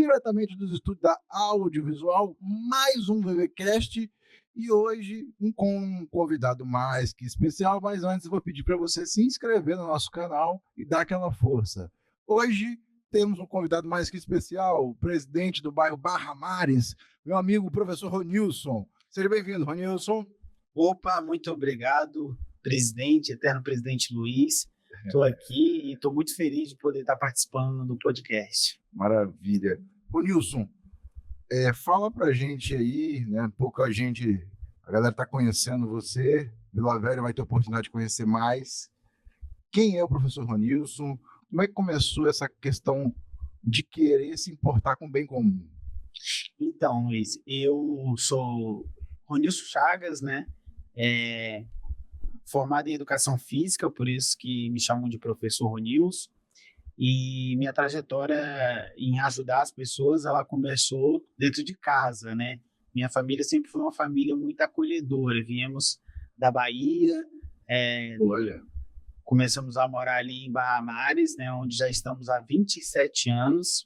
diretamente dos estúdios da Audiovisual, mais um VVcast, e hoje com um convidado mais que especial, mas antes eu vou pedir para você se inscrever no nosso canal e dar aquela força. Hoje temos um convidado mais que especial, o presidente do bairro Barra Mares, meu amigo professor Ronilson. Seja bem-vindo, Ronilson. Opa, muito obrigado, presidente, eterno presidente Luiz. Estou aqui e estou muito feliz de poder estar participando do podcast. Maravilha. Ronilson, fala pra gente aí, né? A galera está conhecendo você, Vila Velha vai ter oportunidade de conhecer mais. Quem é o professor Ronilson? Como é que começou essa questão de querer se importar com o bem comum? Então, Luiz, eu sou Ronilson Chagas, né? Formado em Educação Física, por isso que me chamam de professor Ronilson. E minha trajetória em ajudar as pessoas, ela começou dentro de casa, né? Minha família sempre foi uma família muito acolhedora. Viemos da Bahia, começamos a morar ali em Barra Mares, né? Onde já estamos há 27 anos.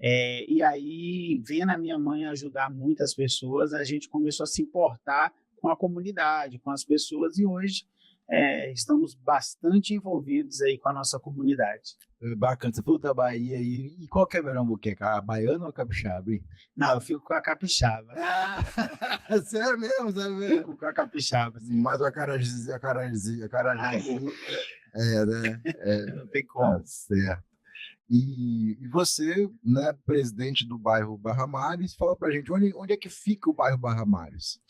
E aí, vendo a minha mãe ajudar muitas pessoas, a gente começou a se importar com a comunidade, com as pessoas, e hoje estamos bastante envolvidos aí com a nossa comunidade. Bacana, você falou da Bahia aí, e qual que é melhor boqueca, a baiana ou a capixaba, hein? Não, eu fico com a capixaba. Sério mesmo, sério mesmo? Fico com a capixaba. Assim. Mas a carazinha. Né? Não tem como. Certo. E você, né, presidente do bairro Barra Mares, fala pra gente, onde é que fica o bairro Barra Mares?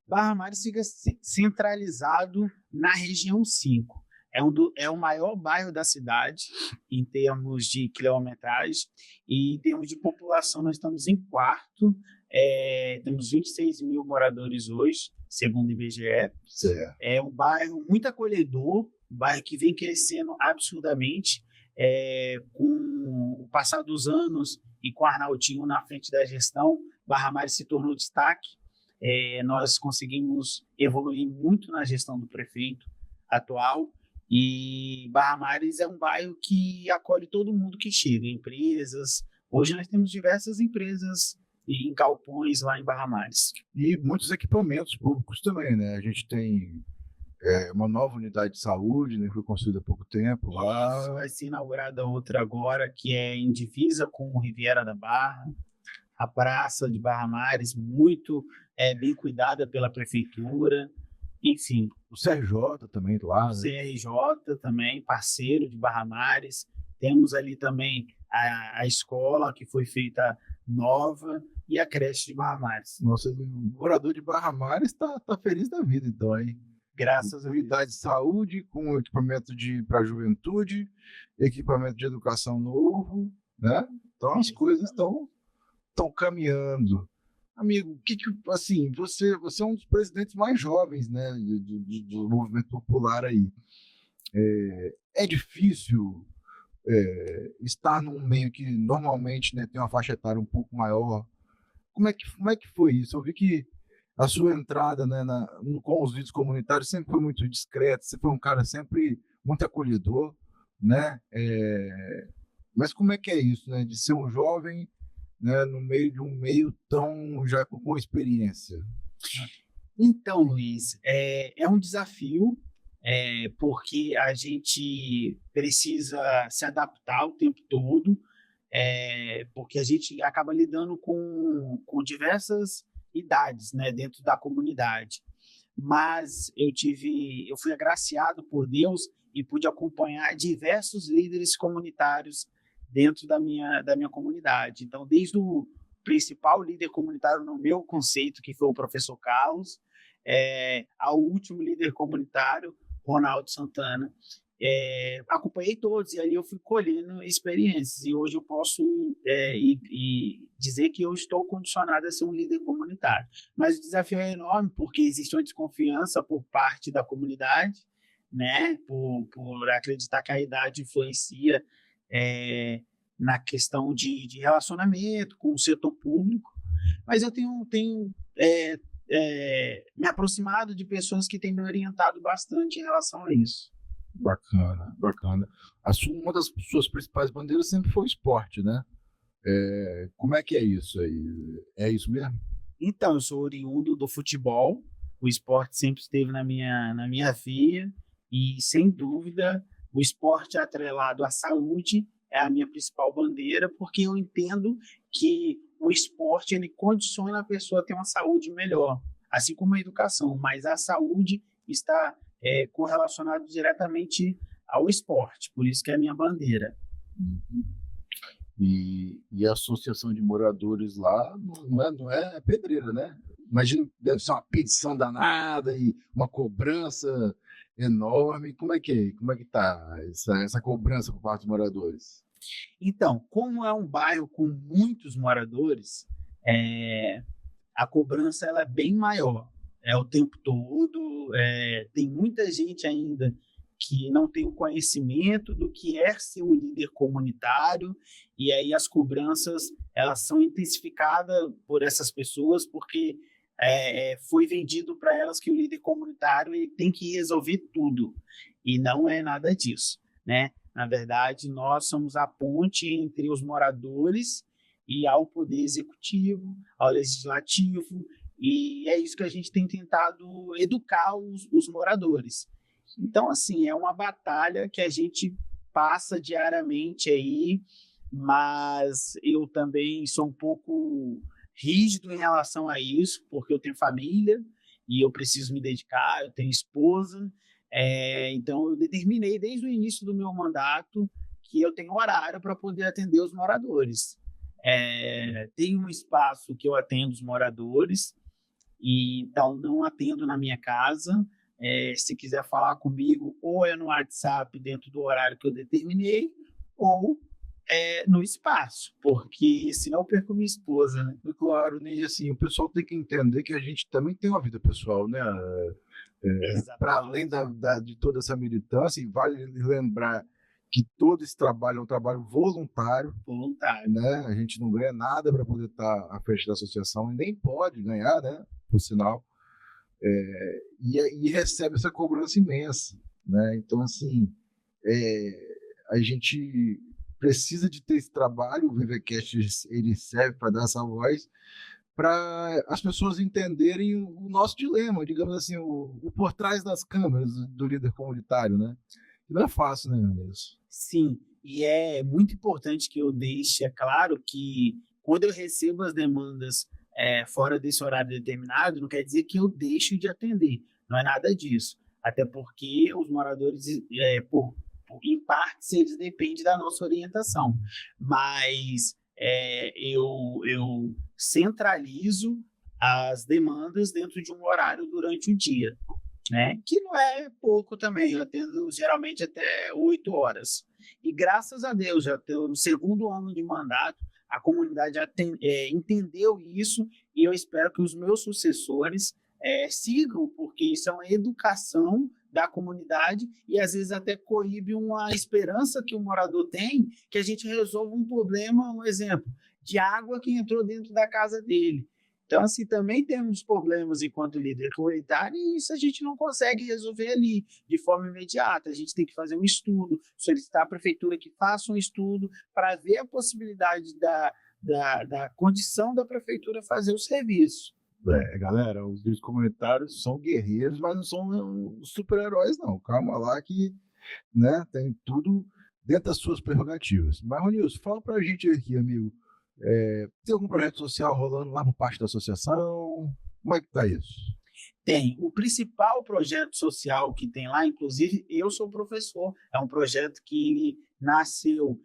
Barra Mares fica centralizado na região 5. É o maior bairro da cidade em termos de quilometragem e em termos de população nós estamos em quarto. Temos 26 mil moradores hoje, segundo o IBGE. Certo. É um bairro muito acolhedor, um bairro que vem crescendo absurdamente. Com o passar dos anos e com o Arnaldinho na frente da gestão, Barra Mares se tornou destaque. Nós conseguimos evoluir muito na gestão do prefeito atual e Barra Mares é um bairro que acolhe todo mundo que chega, empresas. Hoje nós temos diversas empresas em galpões lá em Barra Mares. E muitos equipamentos públicos também, né? A gente tem uma nova unidade de saúde, né, que foi construída há pouco tempo lá. Vai ser inaugurada outra agora, que é em divisa com o Riviera da Barra. A praça de Barra Mares, muito bem cuidada pela prefeitura, enfim. O CRJ também do lado. O CRJ também, parceiro de Barra Mares. Temos ali também a escola que foi feita nova e a creche de Barra Mares. Nossa, o morador de Barra Mares está feliz da vida, então, hein? Graças a Deus. Unidade de saúde com equipamento para a juventude, equipamento de educação novo, né? Então as coisas estão caminhando. Amigo, assim, você é um dos presidentes mais jovens, né, do movimento popular aí. É difícil estar num meio que normalmente, né, tem uma faixa etária um pouco maior. Como é que foi isso? Eu vi que a sua entrada, né, com os vídeos comunitários sempre foi muito discreta, você foi um cara sempre muito acolhedor, né? Mas como é que é isso, né, de ser um jovem, né, no meio de um meio tão já com experiência? Então, Luiz, é um desafio, porque a gente precisa se adaptar o tempo todo, porque a gente acaba lidando com diversas idades, né, dentro da comunidade. Mas eu fui agraciado por Deus e pude acompanhar diversos líderes comunitários dentro da minha comunidade. Então, desde o principal líder comunitário no meu conceito, que foi o professor Carlos, ao último líder comunitário, Ronaldo Santana. Acompanhei todos e ali eu fui colhendo experiências e hoje eu posso dizer que eu estou condicionado a ser um líder comunitário. Mas o desafio é enorme porque existe uma desconfiança por parte da comunidade, né? Por acreditar que a idade influencia na questão de relacionamento com o setor público. Mas eu tenho me aproximado de pessoas que têm me orientado bastante em relação a isso. Bacana, bacana. Uma das suas principais bandeiras sempre foi o esporte, né? Como é que é isso aí? É isso mesmo? Então, eu sou oriundo do futebol, o esporte sempre esteve na minha veia, e sem dúvida, o esporte atrelado à saúde é a minha principal bandeira, porque eu entendo que o esporte ele condiciona a pessoa a ter uma saúde melhor, assim como a educação, mas a saúde está correlacionada diretamente ao esporte, por isso que é a minha bandeira. E a associação de moradores lá não é pedreira, né? Imagino que deve ser uma petição danada e uma cobrança enorme. Como é que tá essa cobrança por parte dos moradores? Então, como é um bairro com muitos moradores, é, a cobrança ela é bem maior. É o tempo todo, tem muita gente ainda que não tem o conhecimento do que é ser um líder comunitário, e aí as cobranças elas são intensificadas por essas pessoas, porque foi vendido para elas que o líder comunitário ele tem que resolver tudo, e não é nada disso, né? Na verdade, nós somos a ponte entre os moradores e ao poder executivo, ao legislativo, e é isso que a gente tem tentado educar os moradores. Então, assim, é uma batalha que a gente passa diariamente aí, mas eu também sou um pouco rígido em relação a isso, porque eu tenho família e eu preciso me dedicar, eu tenho esposa, então eu determinei desde o início do meu mandato que eu tenho horário para poder atender os moradores. Tem um espaço que eu atendo os moradores, e então não atendo na minha casa. Se quiser falar comigo, ou é no WhatsApp dentro do horário que eu determinei, ou no espaço, porque senão eu perco minha esposa, né? Claro, né? E assim, o pessoal tem que entender que a gente também tem uma vida pessoal, né? Para além de toda essa militância, e vale lembrar que todo esse trabalho é um trabalho voluntário, Voluntário. né? A gente não ganha nada para poder estar à frente da associação, e nem pode ganhar, né? Por sinal. E recebe essa cobrança imensa, né? Então, assim, a gente precisa de ter esse trabalho, o ViverCast ele serve para dar essa voz, para as pessoas entenderem o nosso dilema, digamos assim, o por trás das câmeras do líder comunitário, né? Não é fácil, né, Anderson? Sim, e é muito importante que eu deixe claro que quando eu recebo as demandas fora desse horário determinado, não quer dizer que eu deixo de atender, não é nada disso. Até porque os moradores, em parte, eles dependem da nossa orientação. Mas eu centralizo as demandas dentro de um horário durante o dia, né? Que não é pouco também, eu atendo geralmente até 8 horas. E graças a Deus, já estou no segundo ano de mandato, a comunidade entendeu isso, e eu espero que os meus sucessores sigam, porque isso é uma educação da comunidade e às vezes até coíbe uma esperança que o morador tem que a gente resolva um problema, um exemplo, de água que entrou dentro da casa dele. Então, assim, também temos problemas enquanto líder comunitário, e isso a gente não consegue resolver ali de forma imediata. A gente tem que fazer um estudo, solicitar à prefeitura que faça um estudo para ver a possibilidade da condição da prefeitura fazer o serviço. Galera, os líderes comunitários são guerreiros, mas não são super-heróis, não. Calma lá que, né, tem tudo dentro das suas prerrogativas. Mas, Ronilson, fala pra gente aqui, amigo. Tem algum projeto social rolando lá por parte da associação? Como é que tá isso? Tem. O principal projeto social que tem lá, inclusive, eu sou professor, é um projeto que nasceu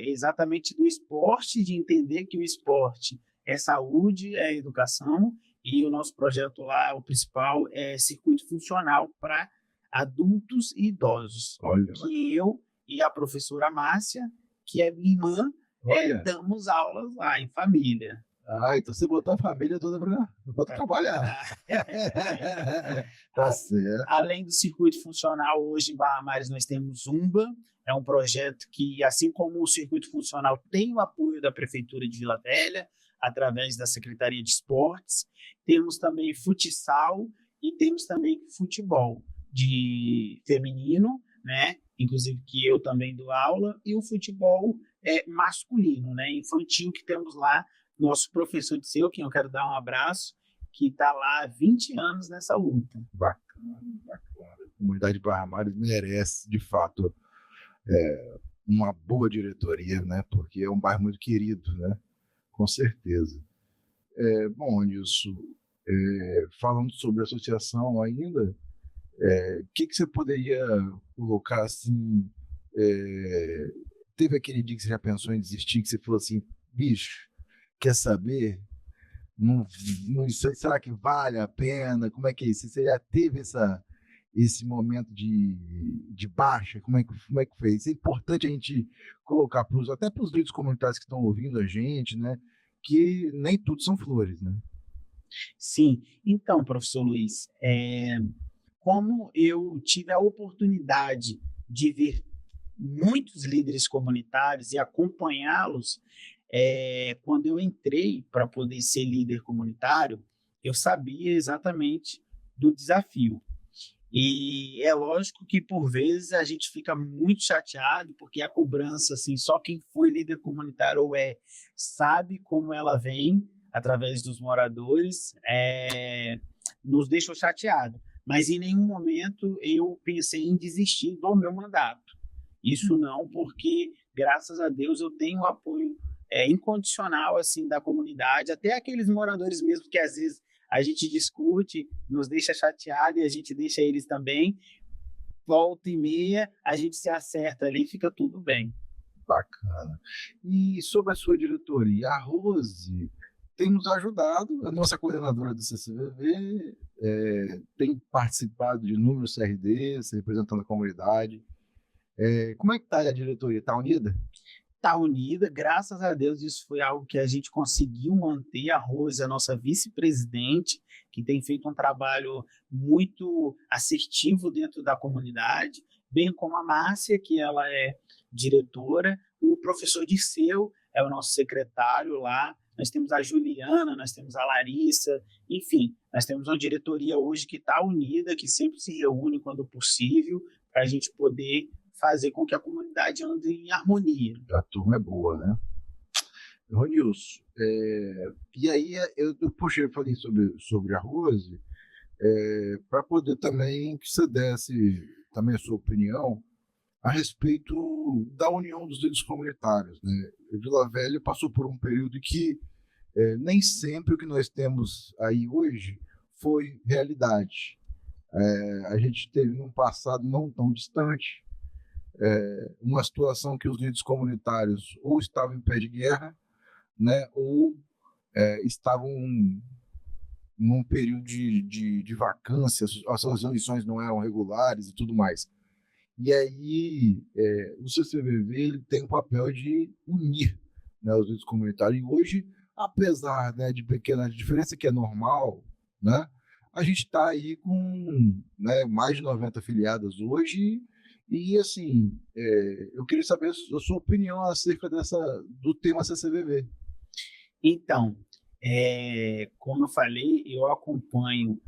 exatamente do esporte, de entender que o esporte é saúde, é educação, e o nosso projeto lá, o principal, é circuito funcional para adultos e idosos. Olha, que eu e a professora Márcia, que é minha irmã, damos aulas lá em família. Então você botou a família toda para trabalhar. Tá certo. Além do circuito funcional, hoje em Barra Mares nós temos Zumba, é um projeto que, assim como o circuito funcional, tem o apoio da Prefeitura de Vila Velha, através da Secretaria de Esportes. Temos também futsal e temos também futebol de feminino, né? Inclusive que eu também dou aula, e o futebol masculino, né, infantil, que temos lá nosso professor de seu, quem eu quero dar um abraço, que está lá há 20 anos nessa luta. Bacana, bacana. A comunidade Barra Mares merece, de fato, uma boa diretoria, né? Porque é um bairro muito querido, né? Com certeza. Bom, Nilson, falando sobre a associação ainda, o que você poderia colocar assim? Teve aquele dia que você já pensou em desistir, que você falou assim, bicho, quer saber? Não sei, será que vale a pena? Como é que é isso? Você já teve esse momento de baixa? Como é que foi? Isso é importante a gente colocar até para os líderes comunitários que estão ouvindo a gente, né? Que nem tudo são flores, né? Sim, então, professor Luiz, como eu tive a oportunidade de ver muitos líderes comunitários e acompanhá-los, quando eu entrei para poder ser líder comunitário, eu sabia exatamente do desafio. E é lógico que, por vezes, a gente fica muito chateado, porque a cobrança, assim, só quem foi líder comunitário ou sabe como ela vem, através dos moradores, nos deixou chateado. Mas em nenhum momento eu pensei em desistir do meu mandato. Isso não, porque, graças a Deus, eu tenho o apoio incondicional assim, da comunidade, até aqueles moradores mesmo que, às vezes, a gente discute, nos deixa chateado e a gente deixa eles também. Volta e meia, a gente se acerta ali e fica tudo bem. Bacana. E sobre a sua diretoria, a Rose tem nos ajudado, a nossa coordenadora do CCVV, tem participado de inúmeros CRDs, representando a comunidade. Como é que está a diretoria? Está unida? Está unida, graças a Deus, isso foi algo que a gente conseguiu manter. A Rose, a nossa vice-presidente, que tem feito um trabalho muito assertivo dentro da comunidade, bem como a Márcia, que ela é diretora, o professor Dirceu é o nosso secretário lá, nós temos a Juliana, nós temos a Larissa, enfim, nós temos uma diretoria hoje que está unida, que sempre se reúne quando possível, para a gente poder fazer com que a comunidade ande em harmonia. A turma é boa, né? Ronilson, e aí eu falei sobre a Rose, para poder também que você desse também a sua opinião a respeito da união dos líderes comunitários, né? Vila Velha passou por um período que nem sempre o que nós temos aí hoje foi realidade. A gente teve num passado não tão distante uma situação que os líderes comunitários ou estavam em pé de guerra, né, ou estavam num período de vacância, as suas eleições não eram regulares e tudo mais. E aí o CCVV ele tem o papel de unir, né, os líderes comunitários. E hoje, apesar, né, de pequena diferença que é normal, né, a gente está aí com, né, mais de 90 afiliadas hoje. E, assim, eu queria saber a sua opinião acerca do tema CCVV. Então, como eu falei, eu acompanho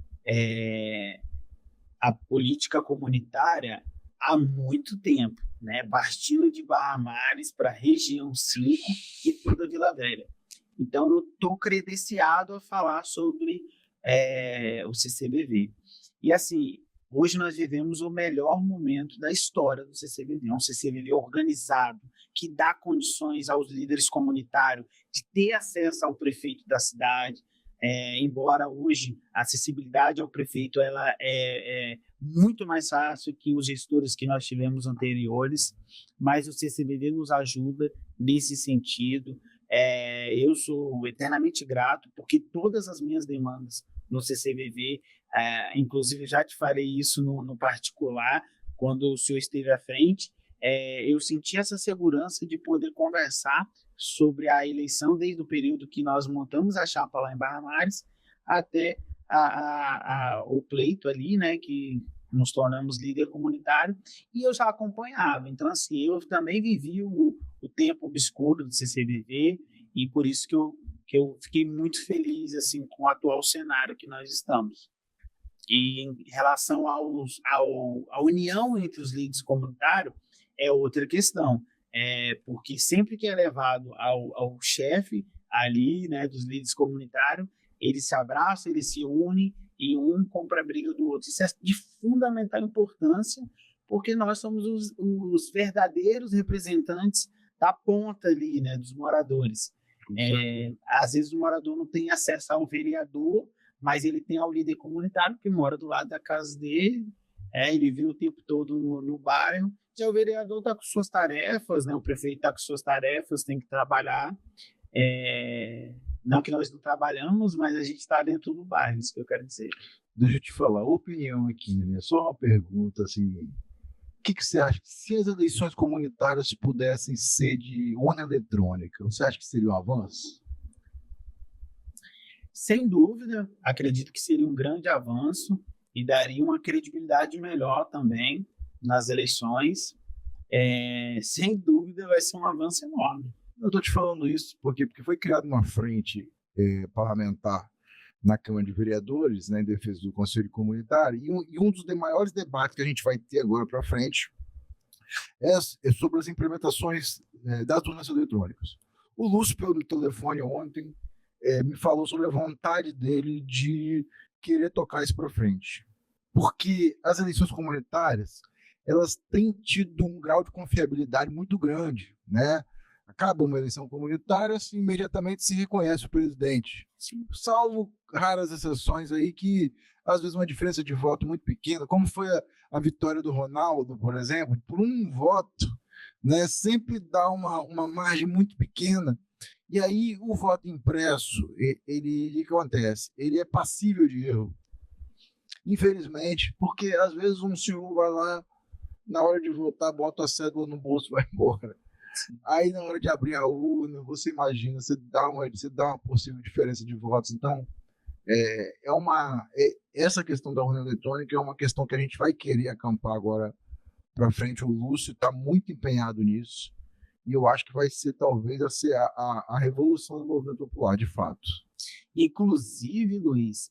a política comunitária há muito tempo, né? Partindo de Barra Mares para a região 5 e toda a Vila Velha. Então, eu estou credenciado a falar sobre o CCVV. E, assim, hoje nós vivemos o melhor momento da história do CCVV, um CCVV organizado, que dá condições aos líderes comunitários de ter acesso ao prefeito da cidade, embora hoje a acessibilidade ao prefeito ela é muito mais fácil que os gestores que nós tivemos anteriores, mas o CCVV nos ajuda nesse sentido. Eu sou eternamente grato, porque todas as minhas demandas no CCVV, inclusive já te falei isso no particular, quando o senhor esteve à frente, eu senti essa segurança de poder conversar sobre a eleição desde o período que nós montamos a chapa lá em Barra Mares até o pleito ali, né, que nos tornamos líder comunitário, e eu já acompanhava. Então, assim, eu também vivi o tempo obscuro do CCVV, e por isso que eu fiquei muito feliz assim, com o atual cenário que nós estamos. E em relação à união entre os líderes comunitários, é outra questão. porque sempre que é levado ao chefe ali, né, dos líderes comunitários, eles se abraçam, eles se unem e um compra a briga do outro. Isso é de fundamental importância, porque nós somos os verdadeiros representantes da ponta ali, né, dos moradores. Às vezes o morador não tem acesso ao vereador, mas ele tem ao líder comunitário que mora do lado da casa dele, ele vive o tempo todo no bairro. Já o vereador está com suas tarefas, né, o prefeito está com suas tarefas, tem que trabalhar. Não que nós não trabalhamos, mas a gente está dentro do bairro, isso que eu quero dizer. Deixa eu te falar, opinião aqui, né? Só uma pergunta, assim, o que você acha? Se as eleições comunitárias pudessem ser de urna eletrônica, você acha que seria um avanço? Sem dúvida, acredito que seria um grande avanço e daria uma credibilidade melhor também nas eleições. Sem dúvida, vai ser um avanço enorme. Eu estou te falando isso porque foi criada uma frente parlamentar na Câmara de Vereadores, né, em defesa do Conselho Comunitário, e um dos maiores debates que a gente vai ter agora para frente é sobre as implementações das urnas eletrônicas. O Lúcio, pelo telefone ontem, me falou sobre a vontade dele de querer tocar isso para frente, porque as eleições comunitárias elas têm tido um grau de confiabilidade muito grande, né? Acaba uma eleição comunitária, assim, imediatamente se reconhece o presidente. Sim, salvo raras exceções aí que, às vezes, uma diferença de voto muito pequena, como foi a vitória do Ronaldo, por exemplo, por um voto, né, sempre dá uma margem muito pequena. E aí o voto impresso, o que acontece? Ele é passível de erro. Infelizmente, porque às vezes um senhor vai lá, na hora de votar, bota a cédula no bolso e vai embora. Aí, na hora de abrir a urna, você imagina, você dá uma possível diferença de votos. Então, essa questão da urna eletrônica é uma questão que a gente vai querer acampar agora para frente. O Lúcio está muito empenhado nisso. E eu acho que vai ser, talvez, a revolução do movimento popular, de fato. Inclusive, Luiz,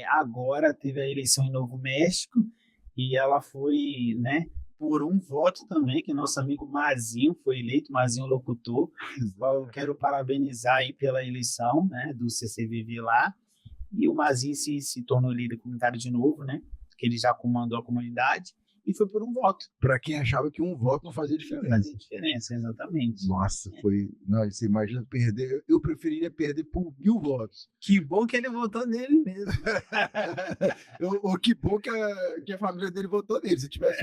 agora teve a eleição em Novo México e ela foi, né, por um voto também, que nosso amigo Mazinho foi eleito, Mazinho Locutor. Eu quero parabenizar aí pela eleição, né, do CCVV lá. E o Mazinho se tornou líder comunitário de novo, né, que ele já comandou a comunidade, e foi por um voto. Para quem achava que um voto não fazia diferença. Fazia diferença, exatamente. Nossa, foi... Não, você imagina perder... Eu preferiria perder por 1000 votos. Que bom que ele votou nele mesmo. Que bom que a família dele votou nele. Se tivesse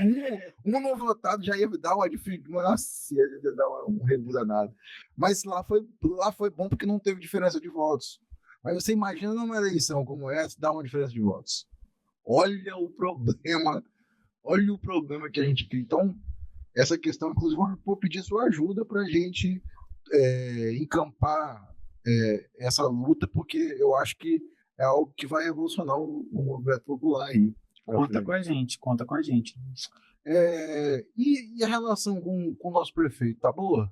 um não votado, já ia dar uma diferença. Nossa, ia dar um rebu danado. Mas lá foi bom porque não teve diferença de votos. Mas você imagina numa eleição como essa, dar uma diferença de votos. Olha o problema que a gente cria. Então, essa questão, inclusive, eu vou pedir sua ajuda para a gente encampar essa luta, porque eu acho que é algo que vai revolucionar o movimento popular aí. Conta com a gente. E a relação com o nosso prefeito, tá boa?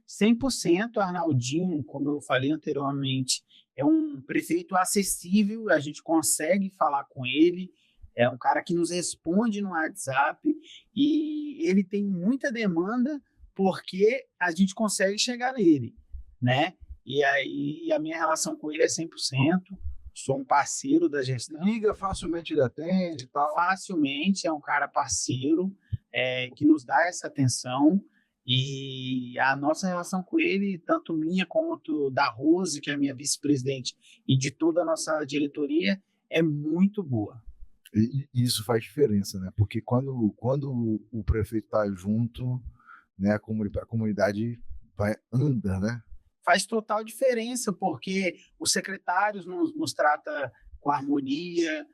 100%, Arnaldinho, como eu falei anteriormente, é um prefeito acessível, a gente consegue falar com ele, é um cara que nos responde no WhatsApp e ele tem muita demanda porque a gente consegue chegar nele, né? E aí a minha relação com ele é 100%, sou um parceiro da gestão. Liga facilmente, ele atende e tal. Facilmente, é um cara parceiro que nos dá essa atenção. E a nossa relação com ele, tanto minha quanto da Rose, que é a minha vice-presidente, e de toda a nossa diretoria, é muito boa. E isso faz diferença, né? Porque quando o prefeito está junto, né, a comunidade anda, né? Faz total diferença, porque os secretários nos tratam com harmonia,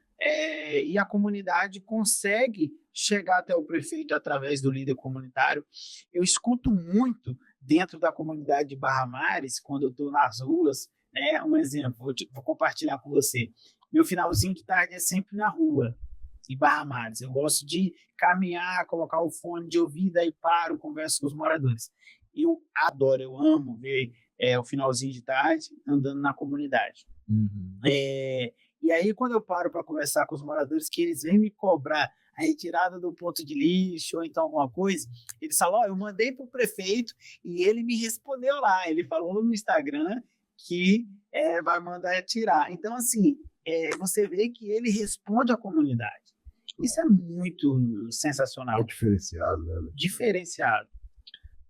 e a comunidade consegue chegar até o prefeito através do líder comunitário. Eu escuto muito dentro da comunidade de Barra Mares, quando eu estou nas ruas, né? Um exemplo, vou compartilhar com você. Meu finalzinho de tarde é sempre na rua, em Barra Mares. Eu gosto de caminhar, colocar o fone de ouvido, aí paro, converso com os moradores. Eu adoro, eu amo ver o finalzinho de tarde andando na comunidade. Uhum. E aí, quando eu paro para conversar com os moradores, que eles vêm me cobrar, a retirada do ponto de lixo, ou então alguma coisa, eles falam, eu mandei para o prefeito e ele me respondeu lá, ele falou no Instagram que vai mandar tirar. Então, assim, você vê que ele responde à comunidade. Isso é muito sensacional. É diferenciado, né? Diferenciado.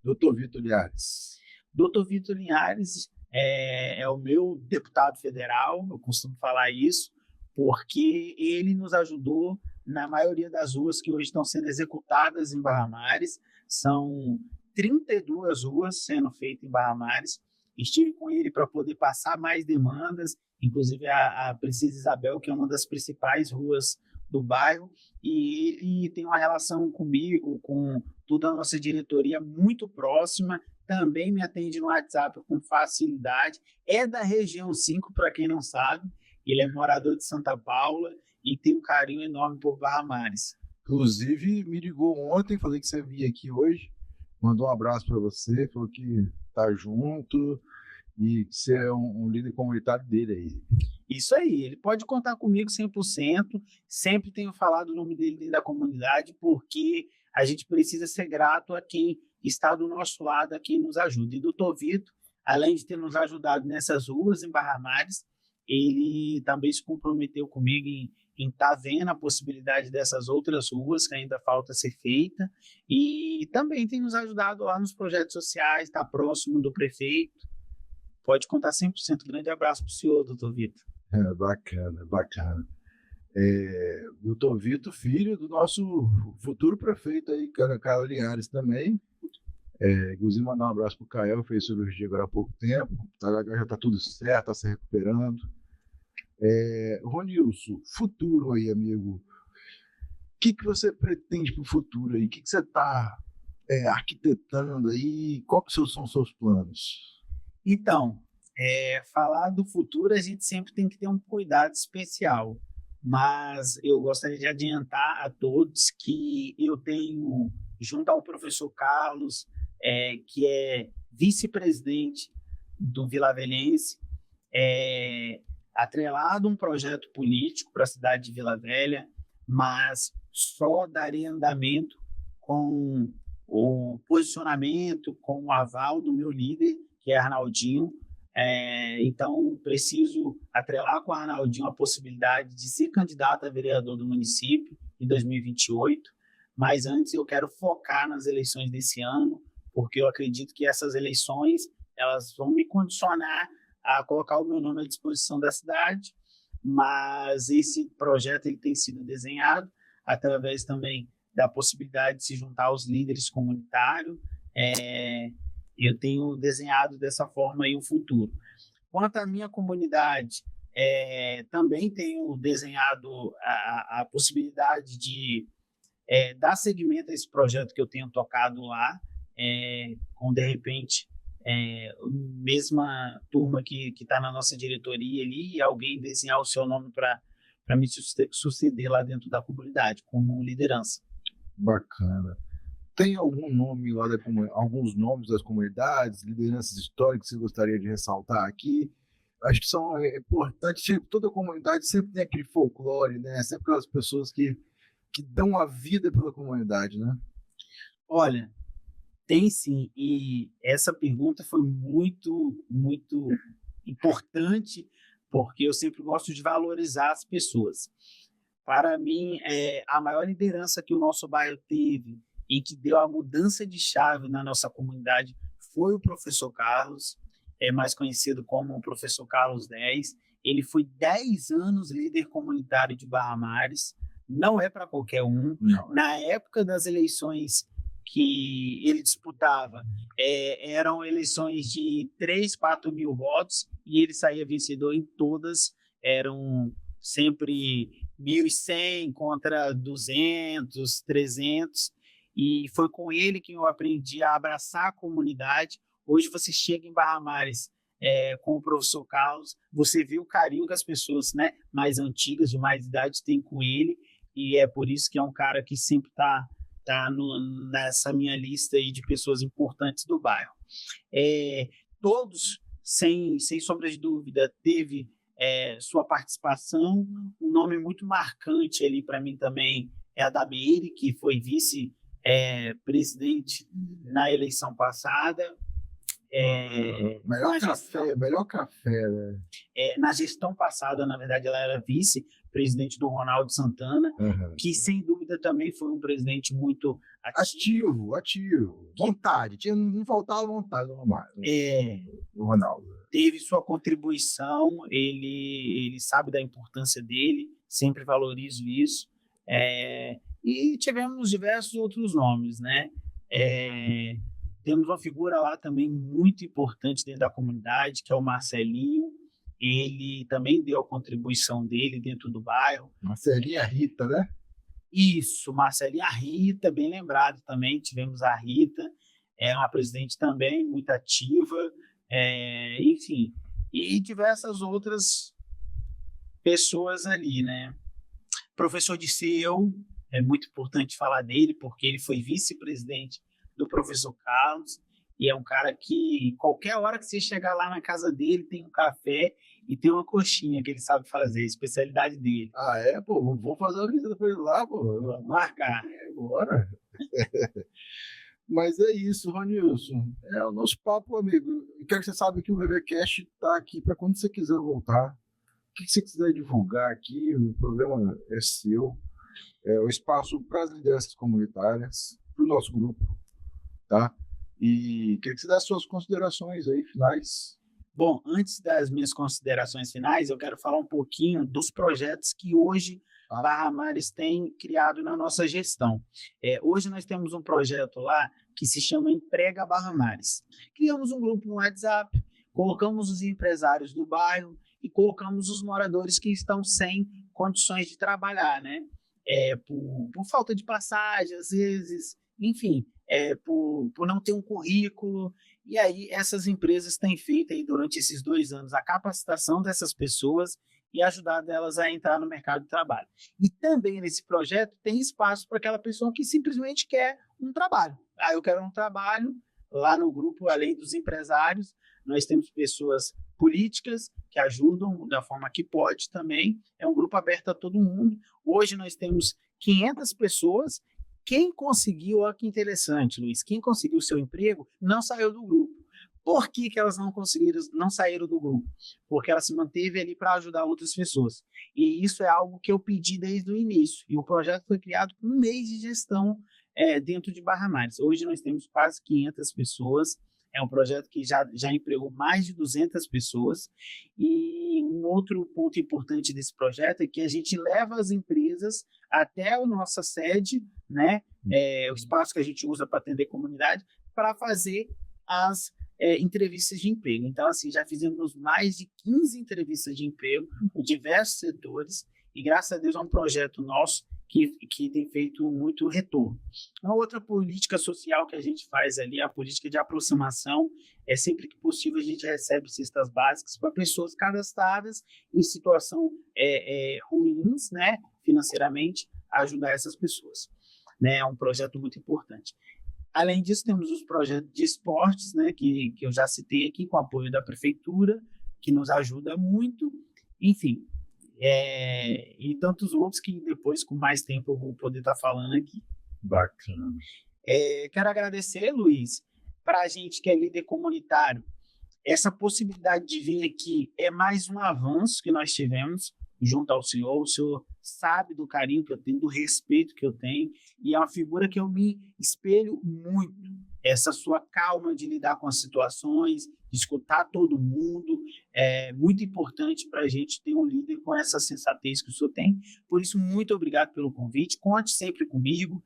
Doutor Vitor Linhares. Doutor Vitor Linhares é o meu deputado federal, eu costumo falar isso, porque ele nos ajudou na maioria das ruas que hoje estão sendo executadas em Barra Mares. São 32 ruas sendo feitas em Barra Mares. Estive com ele para poder passar mais demandas, inclusive a Princesa Isabel, que é uma das principais ruas do bairro, e ele tem uma relação comigo, com toda a nossa diretoria muito próxima, também me atende no WhatsApp com facilidade, é da região 5, para quem não sabe, ele é morador de Santa Paula e tem um carinho enorme por Barra Mares. Inclusive, me ligou ontem, falei que você vinha aqui hoje, mandou um abraço para você, falou que tá junto e que você é um líder comunitário dele aí. Isso aí, ele pode contar comigo 100%, sempre tenho falado o nome dele dentro da comunidade, porque a gente precisa ser grato a quem está do nosso lado, a quem nos ajuda. E doutor Vitor, além de ter nos ajudado nessas ruas em Barra Mares, ele também se comprometeu comigo em estar vendo a possibilidade dessas outras ruas que ainda falta ser feita, e também tem nos ajudado lá nos projetos sociais, está próximo do prefeito. Pode contar 100%. Grande abraço para o senhor, doutor Vitor. Bacana, bacana. Doutor Vitor, filho do nosso futuro prefeito aí, Caio Linhares também. Inclusive, mandar um abraço para o Caio, fez cirurgia agora há pouco tempo, já está tudo certo, está se recuperando. Ronilson, futuro aí, amigo. O que você pretende para o futuro aí? O que você está arquitetando aí? Quais são os seus planos? Então, falar do futuro a gente sempre tem que ter um cuidado especial, mas eu gostaria de adiantar a todos que eu tenho, junto ao professor Carlos, que é vice-presidente do Vila Velhense, atrelado um projeto político para a cidade de Vila Velha, mas só darei andamento com o posicionamento, com o aval do meu líder, que é Arnaldinho. Então, preciso atrelar com o Arnaldinho a possibilidade de ser candidato a vereador do município em 2028, mas antes eu quero focar nas eleições desse ano, porque eu acredito que essas eleições elas vão me condicionar a colocar o meu nome à disposição da cidade, mas esse projeto ele tem sido desenhado através também da possibilidade de se juntar aos líderes comunitários. Eu tenho desenhado dessa forma aí o futuro. Quanto à minha comunidade, também tenho desenhado a possibilidade de dar seguimento a esse projeto que eu tenho tocado lá, com, de repente, mesma turma que está na nossa diretoria ali, e alguém desenhar o seu nome para me suceder lá dentro da comunidade, como liderança. Bacana. Tem algum nome lá alguns nomes das comunidades, lideranças históricas que você gostaria de ressaltar aqui? Acho que são importantes. Toda comunidade sempre tem aquele folclore, né? Sempre aquelas pessoas que dão a vida pela comunidade, né? Olha, tem sim. E essa pergunta foi muito, muito importante, porque eu sempre gosto de valorizar as pessoas. Para mim, a maior liderança que o nosso bairro teve e que deu a mudança de chave na nossa comunidade foi o professor Carlos, mais conhecido como o professor Carlos 10. Ele foi 10 anos líder comunitário de Barra Mares, não é para qualquer um. Não. Na época das eleições que ele disputava, eram eleições de 3, 4 mil votos, e ele saía vencedor em todas, eram sempre 1.100 contra 200, 300, e foi com ele que eu aprendi a abraçar a comunidade. Hoje você chega em Barra Mares com o professor Carlos, você vê o carinho que as pessoas, né, mais antigas, de mais idade, têm com ele, e é por isso que é um cara que sempre está nessa minha lista aí de pessoas importantes do bairro. Todos, sem sombra de dúvida, teve sua participação. Um nome muito marcante ali para mim também é a da Meire, que foi vice-presidente na eleição passada. Melhor café, né? Na gestão passada, na verdade, ela era vice-presidente do Ronaldo Santana, que sem dúvida também foi um presidente muito ativo. Vontade, não faltava vontade do Ronaldo. Teve sua contribuição, ele sabe da importância dele, sempre valorizo isso. E tivemos diversos outros nomes, né? Temos uma figura lá também muito importante dentro da comunidade, que é o Marcelinho. Ele também deu a contribuição dele dentro do bairro. Marcelinha Rita, né? Isso, Marcelinha Rita, bem lembrado também. Tivemos a Rita, uma presidente também muito ativa. Enfim, e diversas outras pessoas ali, né? Professor Disseu, é muito importante falar dele, porque ele foi vice-presidente do professor Carlos, e é um cara que qualquer hora que você chegar lá na casa dele, tem um café e tem uma coxinha que ele sabe fazer, a especialidade dele. Pô, vou fazer uma visita para ele lá, pô. Vamos marcar. Bora. Mas é isso, Ronilson. É o nosso papo, amigo. Eu quero que você saiba que o BBcast está aqui para quando você quiser voltar. O que você quiser divulgar aqui, o programa é seu. É o espaço para as lideranças comunitárias, para o nosso grupo. Tá? E queria que você desse suas considerações aí, finais. Bom, antes das minhas considerações finais, eu quero falar um pouquinho dos projetos que hoje a Barra Mares tem criado na nossa gestão. Hoje nós temos um projeto lá que se chama Emprega Barra Mares. Criamos um grupo no WhatsApp, colocamos os empresários do bairro e colocamos os moradores que estão sem condições de trabalhar, né? Por falta de passagem, às vezes, enfim, por não ter um currículo. E aí essas empresas têm feito aí, durante esses 2 anos a capacitação dessas pessoas e ajudado elas a entrar no mercado de trabalho. E também nesse projeto tem espaço para aquela pessoa que simplesmente quer um trabalho. Eu quero um trabalho. Lá no grupo, além dos empresários, nós temos pessoas políticas que ajudam da forma que pode também. É um grupo aberto a todo mundo. Hoje nós temos 500 pessoas. Quem conseguiu, olha que interessante, Luiz, quem conseguiu o seu emprego não saiu do grupo. Por que elas não saíram do grupo? Porque ela se manteve ali para ajudar outras pessoas. E isso é algo que eu pedi desde o início. E o projeto foi criado com 1 mês de gestão dentro de Barra Mares. Hoje nós temos quase 500 pessoas. É um projeto que já empregou mais de 200 pessoas. E um outro ponto importante desse projeto é que a gente leva as empresas até a nossa sede, né? O espaço que a gente usa para atender comunidade, para fazer as entrevistas de emprego. Então, assim, já fizemos mais de 15 entrevistas de emprego em diversos setores e, graças a Deus, é um projeto nosso que tem feito muito retorno. Uma outra política social que a gente faz ali é a política de aproximação. Sempre que possível, a gente recebe cestas básicas para pessoas cadastradas em situação ruins, né, financeiramente, ajudar essas pessoas. Né? É um projeto muito importante. Além disso, temos os projetos de esportes, né, que eu já citei aqui, com apoio da prefeitura, que nos ajuda muito. Enfim, e tantos outros que depois, com mais tempo, eu vou poder estar falando aqui. Bacana. Quero agradecer, Luiz, para a gente que é líder comunitário. Essa possibilidade de vir aqui é mais um avanço que nós tivemos junto ao senhor. O senhor sabe do carinho que eu tenho, do respeito que eu tenho, e é uma figura que eu me espelho muito. Essa sua calma de lidar com as situações, de escutar todo mundo, é muito importante para a gente ter um líder com essa sensatez que o senhor tem. Por isso, muito obrigado pelo convite. Conte sempre comigo,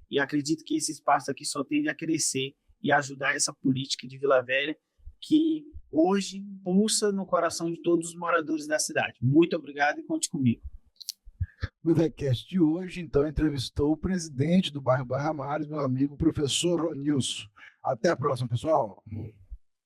e acredito que esse espaço aqui só tende a crescer e ajudar essa política de Vila Velha, que hoje pulsa no coração de todos os moradores da cidade. Muito obrigado e conte comigo. O BBcast de hoje, então, entrevistou o presidente do bairro Barra Mares, meu amigo professor Ronilson. Até a próxima, pessoal.